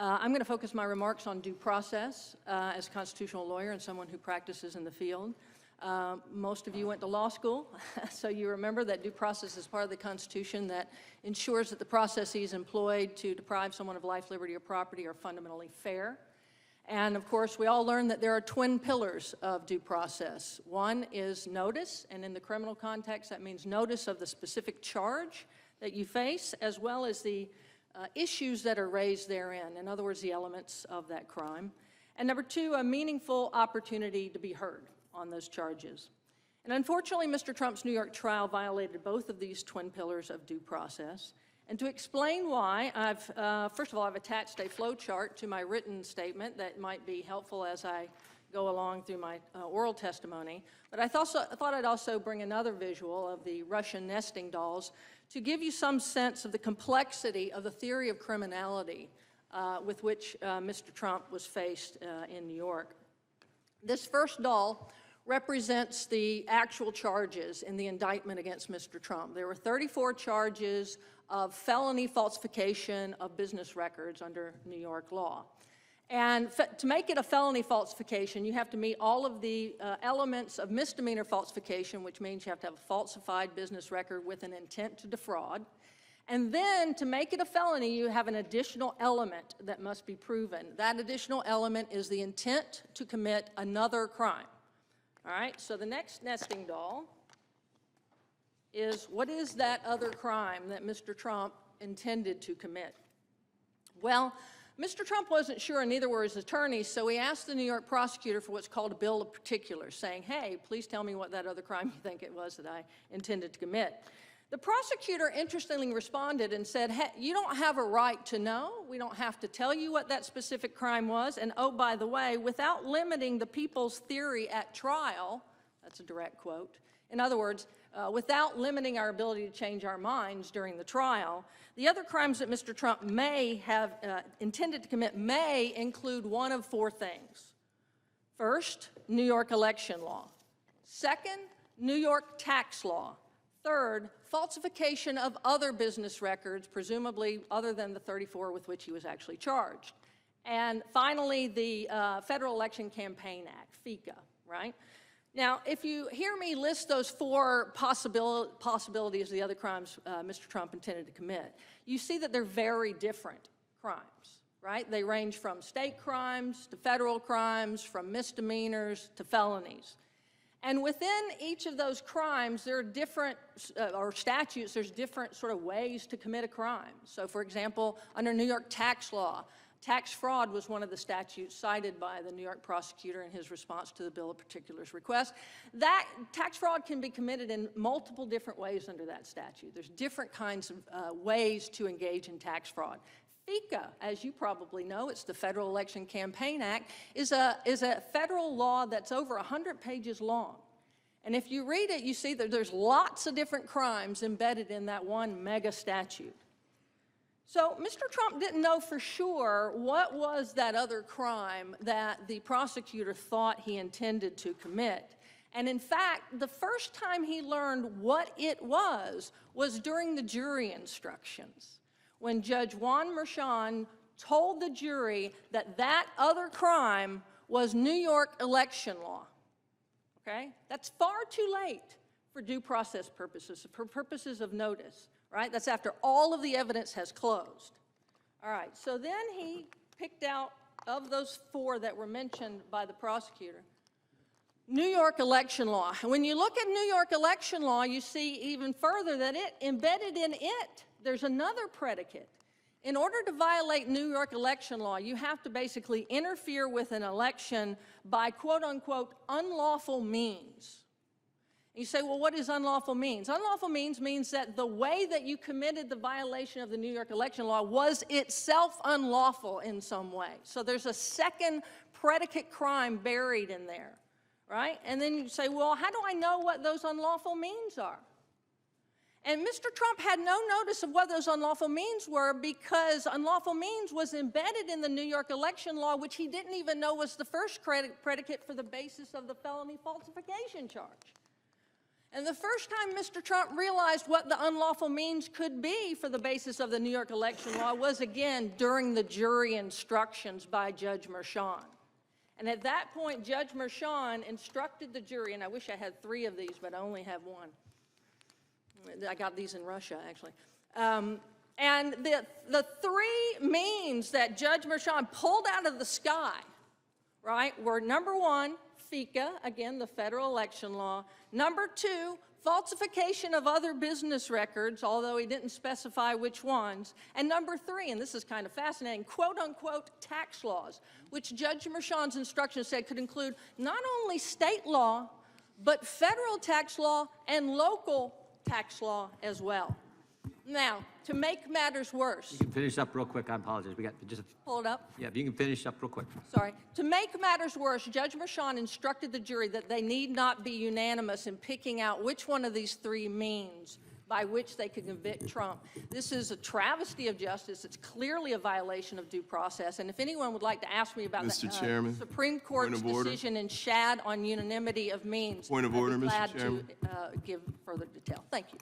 I'm going to focus my remarks on due process as a constitutional lawyer and someone who practices in the field. Most of you went to law school, so you remember that due process is part of the Constitution that ensures that the processes employed to deprive someone of life, liberty, or property are fundamentally fair. And of course, we all learned that there are twin pillars of due process. One is notice, and in the criminal context, that means notice of the specific charge that you face, as well as the issues that are raised therein, in other words, the elements of that crime. And number two, a meaningful opportunity to be heard on those charges. And unfortunately, Mr. Trump's New York trial violated both of these twin pillars of due process. And to explain why, first of all, I've attached a flow chart to my written statement that might be helpful as I go along through my oral testimony. But I thought I'd also bring another visual of the Russian nesting dolls to give you some sense of the complexity of the theory of criminality with which Mr. Trump was faced in New York. This first doll represents the actual charges in the indictment against Mr. Trump. There were 34 charges of felony falsification of business records under New York law. And to make it a felony falsification, you have to meet all of the elements of misdemeanor falsification, which means you have to have a falsified business record with an intent to defraud. And then to make it a felony, you have an additional element that must be proven. That additional element is the intent to commit another crime. All right, so the next nesting doll is, what is that other crime that Mr. Trump intended to commit? Well, Mr. Trump wasn't sure, and neither were his attorneys, so he asked the New York prosecutor for what's called a bill of particulars, saying, hey, please tell me what that other crime you think it was that I intended to commit. The prosecutor interestingly responded and said, hey, you don't have a right to know. We don't have to tell you what that specific crime was. And oh, by the way, without limiting the people's theory at trial, that's a direct quote. In other words, without limiting our ability to change our minds during the trial, the other crimes that Mr. Trump may have intended to commit may include one of four things. First, New York election law. Second, New York tax law. Third, falsification of other business records, presumably other than the 34 with which he was actually charged. And finally, the Federal Election Campaign Act, FECA, right? Now, if you hear me list those four possibilities of the other crimes Mr. Trump intended to commit, you see that they're very different crimes, right? They range from state crimes to federal crimes, from misdemeanors to felonies. And within each of those crimes, there are different, or statutes, there's different sort of ways to commit a crime. So for example, under New York tax law, tax fraud was one of the statutes cited by the New York prosecutor in his response to the bill of particulars request. That tax fraud can be committed in multiple different ways under that statute. There's different kinds of ways to engage in tax fraud. FECA, as you probably know, it's the Federal Election Campaign Act, is a federal law that's over 100 pages long. And if you read it, you see that there's lots of different crimes embedded in that one mega statute. So Mr. Trump didn't know for sure what was that other crime that the prosecutor thought he intended to commit. And in fact, the first time he learned what it was during the jury instructions, when Judge Juan Merchan told the jury that that other crime was New York election law. Okay? That's far too late for due process purposes, for purposes of notice, right? That's after all of the evidence has closed. All right, so then he picked out, of those four that were mentioned by the prosecutor, New York election law. And when you look at New York election law, you see even further that embedded in it, there's another predicate. In order to violate New York election law, you have to basically interfere with an election by quote unquote unlawful means. You say, well, what does unlawful means? Unlawful means that the way that you committed the violation of the New York election law was itself unlawful in some way. So there's a second predicate crime buried in there, right? And then you say, well, how do I know what those unlawful means are? And Mr. Trump had no notice of what those unlawful means were because unlawful means was embedded in the New York election law, which he didn't even know was the first predicate for the basis of the felony falsification charge. And the first time Mr. Trump realized what the unlawful means could be for the basis of the New York election law was, again, during the jury instructions by Judge Mershon. And at that point, Judge Mershon instructed the jury, and I wish I had 3 of these, but I only have 1. I got these in Russia, actually. And the 3 means that Judge Mershon pulled out of the sky, right, were number 1, FECA, again, the federal election law. Number 2, falsification of other business records, although he didn't specify which ones. And number 3, and this is kind of fascinating, quote-unquote tax laws, which Judge Mershon's instructions said could include not only state law, but federal tax law and local tax law as well. Now, to make matters worse. You can finish up real quick. I apologize. We got just. Hold up. Yeah, if you can finish up real quick. Sorry. To make matters worse, Judge Mershon instructed the jury that they need not be unanimous in picking out which one of these 3 means by which they could convict Trump. This is a travesty of justice. It's clearly a violation of due process. And if anyone would like to ask me about the Supreme Court's decision in Shad on unanimity of means, Point of order, I'd be glad Mr. Chairman. to give further detail. Thank you.